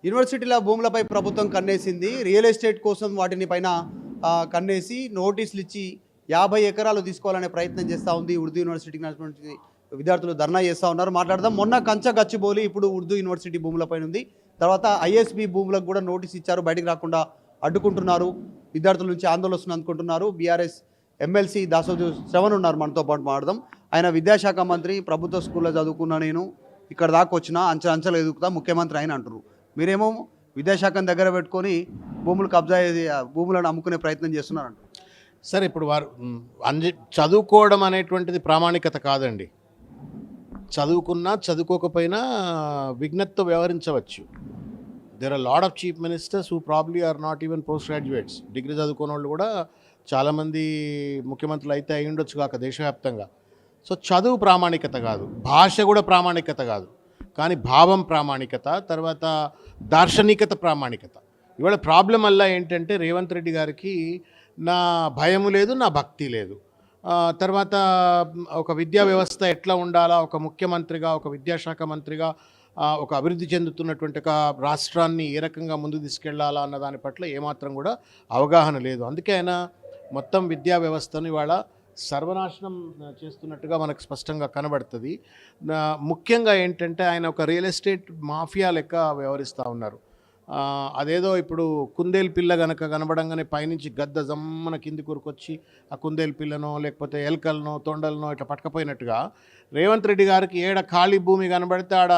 యూనివర్సిటీల భూములపై ప్రభుత్వం కన్నేసింది. రియల్ ఎస్టేట్ కోసం వాటిని పైన కన్నేసి నోటీసులు ఇచ్చి 50 ఎకరాలు తీసుకోవాలనే ప్రయత్నం చేస్తూ ఉంది. ఉర్దూ యూనివర్సిటీకి నడిచినటువంటి విద్యార్థులు ధర్నా చేస్తూ ఉన్నారు. మాట్లాడదాం. మొన్న కంచ గచ్చిబౌలి ఇప్పుడు ఉర్దూ యూనివర్సిటీ భూములపైన ఉంది. తర్వాత ఐఎస్బి భూములకు కూడా నోటీస్ ఇచ్చారు. బయటికి రాకుండా అడ్డుకుంటున్నారు. విద్యార్థుల నుంచి ఆందోళన వస్తుంది అనుకుంటున్నారు. బీఆర్ఎస్ ఎమ్మెల్సీ దాసోజు శ్రవణ్ ఉన్నారు మనతో పాటు మాట్లాడదాం. ఆయన విద్యాశాఖ మంత్రి, ప్రభుత్వ స్కూల్లో చదువుకున్న నేను ఇక్కడ దాకా వచ్చిన అంచెలు ఎదుగుతా ముఖ్యమంత్రి ఆయన అంటారు. మీరేమో విద్యాశాఖను దగ్గర పెట్టుకొని భూములు కబ్జా భూములను అమ్ముకునే ప్రయత్నం చేస్తున్నారంట. సరే, ఇప్పుడు వారు చదువుకోవడం అనేటువంటిది ప్రామాణికత కాదండి. చదువుకున్నా చదువుకోకపోయినా విజ్ఞతతో వ్యవహరించవచ్చు. There are lot of chief ministers who probably are not even post graduates. Degree చదువుకున్న వాళ్ళు కూడా చాలామంది ముఖ్యమంత్రులు అయితే అయి ఉండొచ్చు కాక దేశవ్యాప్తంగా. సో చదువు ప్రామాణికత కాదు, భాష కూడా ప్రామాణికత కాదు, కానీ భావం ప్రామాణికత, తర్వాత దార్శనికత ప్రామాణికత. ఇవాళ ప్రాబ్లం వల్ల ఏంటంటే రేవంత్ రెడ్డి గారికి నా భయము లేదు, నా భక్తి లేదు. తర్వాత ఒక విద్యా వ్యవస్థ ఎట్లా ఉండాలా, ఒక ముఖ్యమంత్రిగా, ఒక విద్యాశాఖ మంత్రిగా, ఒక అభివృద్ధి చెందుతున్నటువంటి ఒక రాష్ట్రాన్ని ఏ రకంగా ముందుకు తీసుకెళ్లాలా అన్న దాని పట్ల ఏమాత్రం కూడా అవగాహన లేదు. అందుకే ఆయన మొత్తం విద్యా వ్యవస్థను ఇవాళ సర్వనాశనం చేస్తున్నట్టుగా మనకు స్పష్టంగా కనబడుతుంది. ముఖ్యంగా ఏంటంటే ఆయన ఒక రియల్ ఎస్టేట్ మాఫియా లెక్క వ్యవహరిస్తూ ఉన్నారు. అదేదో ఇప్పుడు కుందేలు పిల్ల కనుక కనబడంగానే పైనుంచి గద్ద జమ్మన కింది కూరుకొచ్చి ఆ కుందేలు పిల్లనో లేకపోతే ఎలుకలనో తొండలనో ఇట్లా పట్టుకపోయినట్టుగా రేవంత్ రెడ్డి గారికి ఏడ ఖాళీ భూమి కనబడితే ఆడ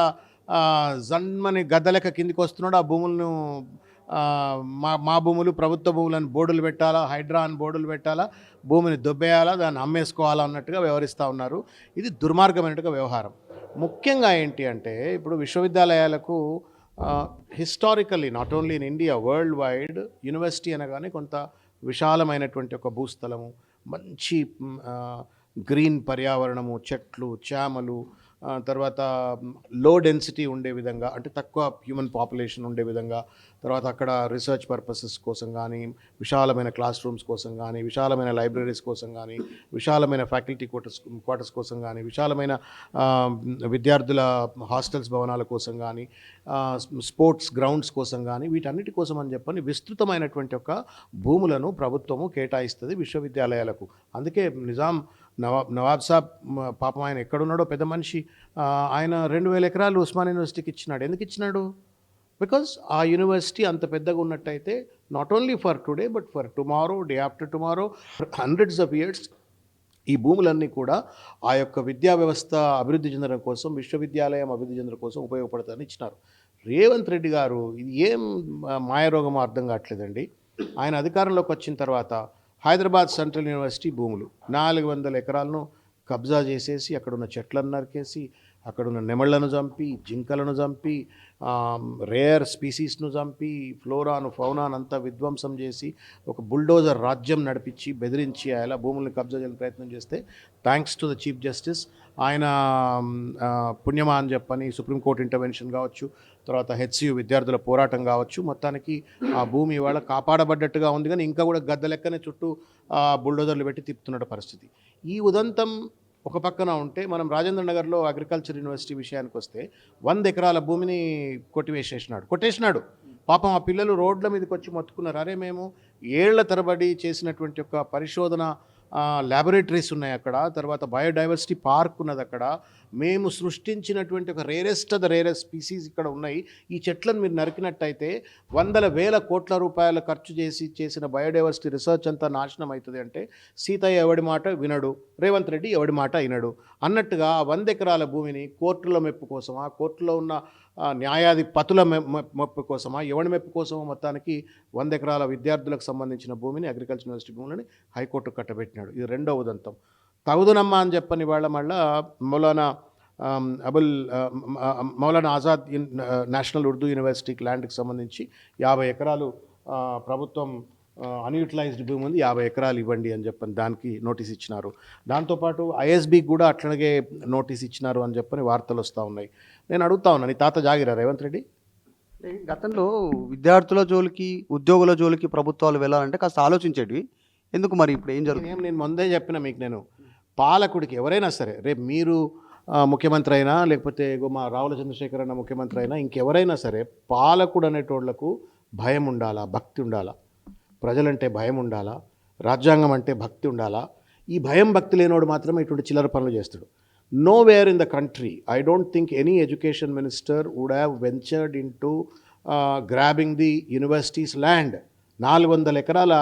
జన్మని గద్ద లెక్క కిందికి వస్తున్నాడు. ఆ భూములను మా భూములు ప్రభుత్వ భూములను బోర్డులు పెట్టాలా, హైడ్రా అని బోర్డులు పెట్టాలా, భూమిని దొబ్బేయాలా, దాన్ని అమ్మేసుకోవాలా అన్నట్టుగా వ్యవహరిస్తూ ఉన్నారు. ఇది దుర్మార్గమైనట్టుగా వ్యవహారం. ముఖ్యంగా ఏంటి అంటే ఇప్పుడు విశ్వవిద్యాలయాలకు historically not only in India, worldwide university అనగానే కొంత విశాలమైనటువంటి ఒక భూస్థలము, మంచి గ్రీన్ పర్యావరణము, చెట్లు చేమలు, తర్వాత లో డెన్సిటీ ఉండే విధంగా, అంటే తక్కువ హ్యూమన్ పాపులేషన్ ఉండే విధంగా, తర్వాత అక్కడ రీసెర్చ్ పర్పసెస్ కోసం కానీ, విశాలమైన క్లాస్ రూమ్స్ కోసం కానీ, విశాలమైన లైబ్రరీస్ కోసం కానీ, విశాలమైన ఫ్యాకల్టీ క్వార్టర్స్ కోసం కానీ, విశాలమైన విద్యార్థుల హాస్టల్స్ భవనాల కోసం కానీ, స్పోర్ట్స్ గ్రౌండ్స్ కోసం కానీ, వీటన్నిటి కోసం అని చెప్పని విస్తృతమైనటువంటి ఒక భూములను ప్రభుత్వము కేటాయిస్తుంది విశ్వవిద్యాలయాలకు. అందుకే నవాబ్ సాబ్ పాపం ఆయన ఎక్కడున్నాడో పెద్ద మనిషి, ఆయన 2000 ఎకరాలు ఉస్మాన్ యూనివర్సిటీకి ఇచ్చినాడు. ఎందుకు ఇచ్చినాడు? బికాజ్ ఆ యూనివర్సిటీ అంత పెద్దగా ఉన్నట్టయితే not only for today but for tomorrow, day after tomorrow, hundreds of years ఈ భూములన్నీ కూడా ఆ యొక్క విద్యా వ్యవస్థ అభివృద్ధి చెందడం కోసం, విశ్వవిద్యాలయం అభివృద్ధి చెందడం కోసం ఉపయోగపడతారని ఇచ్చినారు. రేవంత్ రెడ్డి గారు ఇది ఏం మాయరోగమో అర్థం కావట్లేదండి. ఆయన అధికారంలోకి వచ్చిన తర్వాత హైదరాబాద్ సెంట్రల్ యూనివర్సిటీ భూములు 400 ఎకరాలను కబ్జా చేసేసి అక్కడున్న చెట్లను నరికేసి, అక్కడున్న నెమళ్లను చంపి, జింకలను చంపి, రేర్ స్పీసీస్ను చంపి, ఫ్లోరాను ఫౌనాను అంతా విధ్వంసం చేసి ఒక బుల్డోజర్ రాజ్యం నడిపించి బెదిరించి అలా భూములను కబ్జా చేయాలని ప్రయత్నం చేస్తే thanks to the chief justice ఆయన పుణ్యమా అని చెప్పని సుప్రీంకోర్టు ఇంటర్వెన్షన్ కావచ్చు, తర్వాత హెచ్సియు విద్యార్థుల పోరాటం కావచ్చు, మొత్తానికి ఆ భూమి ఇవాళ కాపాడబడ్డట్టుగా ఉంది. కానీ ఇంకా కూడా గద్ద లెక్కనే చుట్టూ బుల్డోజర్లు పెట్టి తిప్పుతున్న పరిస్థితి. ఈ ఉదంతం ఒక పక్కన ఉంటే, మనం రాజేంద్ర నగర్లో అగ్రికల్చర్ యూనివర్సిటీ విషయానికి వస్తే 100 ఎకరాల భూమిని కొట్టేసినాడు. పాపం ఆ పిల్లలు రోడ్ల మీదకి వచ్చి మొత్తుకున్నారు. అరే మేము ఏళ్ల తరబడి చేసినటువంటి ఒక పరిశోధన ల్యాబొరేటరీస్ ఉన్నాయి అక్కడ, తర్వాత బయోడైవర్సిటీ పార్క్ ఉన్నది అక్కడ, మేము సృష్టించినటువంటి ఒక రేరెస్ట్ స్పీసీస్ ఇక్కడ ఉన్నాయి. ఈ చెట్లను మీరు నరికినట్టయితే 100,000 కోట్ల రూపాయలు ఖర్చు చేసిన బయోడైవర్సిటీ రీసెర్చ్ అంతా నాశనం అవుతుంది. అంటే సీతయ్య ఎవడి మాట వినడు, రేవంత్ రెడ్డి ఎవడి మాట వినడు అన్నట్టుగా 100 ఎకరాల భూమిని కోర్టుల మెప్పు కోసమా, కోర్టులో ఉన్న న్యాయాధిపతుల మెప్పు కోసమా, ఎవడి మెప్పు కోసమో మొత్తానికి 100 ఎకరాల విద్యార్థులకు సంబంధించిన భూమిని, అగ్రికల్చర్ యూనివర్సిటీ భూములని హైకోర్టు కట్టబెట్టినాడు. ఇది రెండవ ఉదంతం. తగుదునమ్మా అని చెప్పని వాళ్ళ మళ్ళా మౌలానా ఆజాద్ నేషనల్ ఉర్దూ యూనివర్సిటీకి ల్యాండ్కి సంబంధించి 50 ఎకరాలు ప్రభుత్వం అన్యూటిలైజ్డ్ భూమి ఉంది, 50 ఎకరాలు ఇవ్వండి అని చెప్పని దానికి నోటీస్ ఇచ్చినారు. దాంతోపాటు ఐఎస్బికి కూడా అట్లాగే నోటీస్ ఇచ్చినారు అని చెప్పని వార్తలు వస్తూ ఉన్నాయి. నేను అడుగుతా ఉన్నాను, నీ తాత జాగిరా రేవంత్ రెడ్డి? గతంలో విద్యార్థుల జోలికి, ఉద్యోగుల జోలికి ప్రభుత్వాలు వెళ్ళాలంటే కాస్త ఆలోచించేటివి. ఎందుకు మరి ఇప్పుడు ఏం జరుగుతుంది? నేను ముందే చెప్పిన మీకు, నేను పాలకుడికి ఎవరైనా సరే రేపు మీరు ముఖ్యమంత్రి అయినా, లేకపోతే మా రావుల చంద్రశేఖర్ అన్న ముఖ్యమంత్రి అయినా, ఇంకెవరైనా సరే పాలకుడు అనేటోళ్లకు భయం ఉండాలా, భక్తి ఉండాలా, ప్రజలంటే భయం ఉండాలా, రాజ్యాంగం అంటే భక్తి ఉండాలా. ఈ భయం భక్తి లేనోడు మాత్రమే ఇటువంటి చిల్లర పనులు చేస్తాడు. Nowhere in the country I don't think any education minister would have ventured into grabbing the universities land. 400 ఎకరాల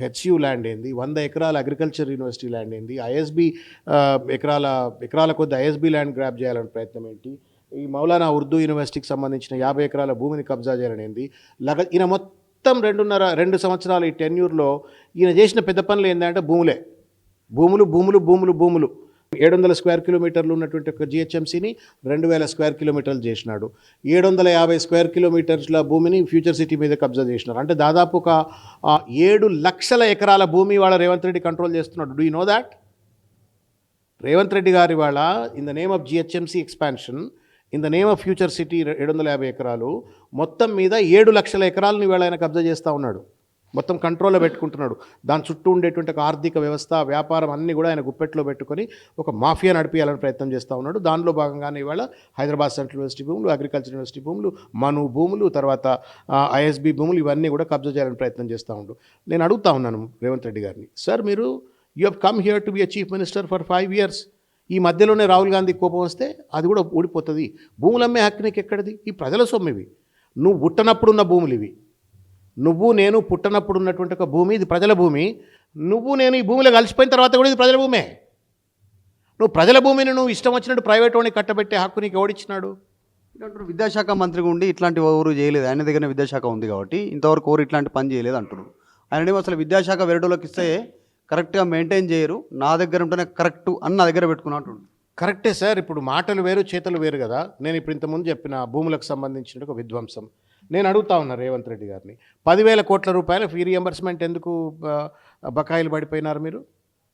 హెచ్యు ల్యాండ్ ఏంది, 100 ఎకరాల అగ్రికల్చర్ యూనివర్సిటీ ల్యాండ్ ఏంది, ఐఎస్బి ఎకరాల కొద్ది ఐఎస్బి ల్యాండ్ గ్రాప్ చేయాలని ప్రయత్నం ఏంటి, ఈ మౌలానా ఉర్దూ యూనివర్సిటీకి సంబంధించిన 50 ఎకరాల భూమిని కబ్జా చేయాలని ఏంది. ఈయన మొత్తం 2 సంవత్సరాల ఈ టెన్యూర్లో ఈయన చేసిన పెద్ద పనులు ఏంటంటే భూములు 700 స్క్వేర్ కిలోమీటర్లు ఉన్నటువంటి ఒక జిహెచ్ఎంసీని 2000 స్క్వేర్ కిలోమీటర్లు చేసినాడు. 750 స్క్వేర్ కిలోమీటర్ల భూమిని ఫ్యూచర్ సిటీ మీద కబ్జా చేసినారు. అంటే దాదాపు ఒక 7 లక్షల ఎకరాల భూమి వాళ్ళ రేవంత్ రెడ్డి కంట్రోల్ చేస్తున్నాడు. Do you know that? Revanth Reddy గారి వాళ్ళ in the name of GHMC expansion, in the name of future city 750 ఎకరాలు, మొత్తం మీద 7 లక్షల ఎకరాలను వీళ్ళ ఆయన కబ్జా చేస్తూ ఉన్నాడు. మొత్తం కంట్రోల్లో పెట్టుకుంటున్నాడు. దాని చుట్టూ ఉండేటువంటి ఒక ఆర్థిక వ్యవస్థ, వ్యాపారం అన్నీ కూడా ఆయన గుప్పెట్లో పెట్టుకొని ఒక మాఫియా నడిపించాలని ప్రయత్నం చేస్తూ ఉన్నాడు. దానిలో భాగంగానే ఇవాళ హైదరాబాద్ సెంట్రల్ యూనివర్సిటీ భూములు, అగ్రికల్చర్ యూనివర్సిటీ భూములు, మను భూములు, తర్వాత ఐఎస్బి భూములు, ఇవన్నీ కూడా కబ్జా చేయాలని ప్రయత్నం చేస్తూ ఉండు. నేను అడుగుతా ఉన్నాను రేవంత్ రెడ్డి గారిని, సార్ మీరు you have come here to be a chief minister for 5 years. ఈ మధ్యలోనే రాహుల్ గాంధీ కోపం వస్తే అది కూడా ఊడిపోతుంది. భూములు అమ్మే హక్కు నీకు ఎక్కడిది? ఈ ప్రజల సొమ్ము ఇవి. నువ్వు పుట్టనప్పుడున్న భూములు ఇవి. నువ్వు నేను పుట్టనప్పుడు ఉన్నటువంటి ఒక భూమి, ఇది ప్రజల భూమి. నువ్వు నేను ఈ భూమిలో కలిసిపోయిన తర్వాత కూడా ఇది ప్రజల భూమే. నువ్వు ప్రజల భూమిని నువ్వు ఇష్టం వచ్చినట్టు ప్రైవేట్ వాడిని కట్టబెట్టే హక్కు నీకు ఎవడిచ్చినాడు? అంటారు విద్యాశాఖ మంత్రిగా ఉండి ఇట్లాంటి ఎవరు చేయలేదు. ఆయన దగ్గర విద్యాశాఖ ఉంది కాబట్టి ఇంతవరకు ఎవరు ఇట్లాంటి పని చేయలేదు అంటున్నారు. ఆయనేమో అసలు విద్యాశాఖ వేరేటోళ్ళకి ఇస్తే కరెక్ట్గా మెయింటైన్ చేయరు, నా దగ్గర ఉంటేనే కరెక్ట్ అని నా దగ్గర పెట్టుకున్నా అంటుండు. కరెక్టే సార్. ఇప్పుడు మాటలు వేరు, చేతలు వేరు కదా. నేను ఇప్పుడు ఇంతకుముందు చెప్పిన భూములకు సంబంధించిన ఒక విధ్వంసం నేను అడుగుతా ఉన్నా రేవంత్ రెడ్డి గారిని, 10,000 కోట్ల రూపాయల ఫీ రియంబర్స్మెంట్ ఎందుకు బకాయిలు పడిపోయినారు మీరు?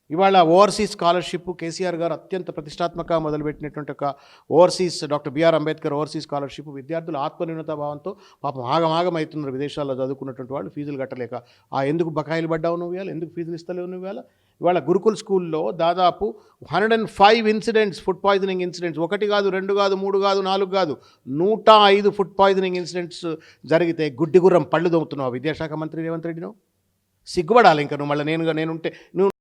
ఇవాళ ఓవర్సీస్ స్కాలర్షిప్ కేసీఆర్ గారు అత్యంత ప్రతిష్టాత్మకంగా మొదలుపెట్టినటువంటి ఒక overseas, doctor BR Ambedkar overseas scholarship, విద్యార్థులు ఆత్మన్యూనత భావంతో పాపం ఆగమాగం అవుతున్నారు విదేశాల్లో చదువుకున్నటువంటి వాళ్ళు ఫీజులు కట్టలేక. ఎందుకు బకాయిలు పడ్డావు నువ్వు ఇవాళ? ఎందుకు ఫీజులు ఇస్తలేవు నువ్వు ఇవాళ? ఇవాళ గురుకుల్ స్కూల్లో దాదాపు 105 ఇన్సిడెంట్స్, ఫుడ్ పాయిజనింగ్ ఇన్సిడెంట్స్, 1 కాదు, 2 కాదు, 3 కాదు, 4 కాదు, 105 ఫుడ్ పాయిజనింగ్ ఇన్సిడెంట్స్ జరిగితే గుడ్డిగుర్రం పళ్ళు దొమ్ముతున్నావు విద్యాశాఖ మంత్రి రేవంత్ రెడ్డిను. సిగ్గుపడాలి ఇంకా నువ్వు. మళ్ళీ నేనుంటే నువ్వు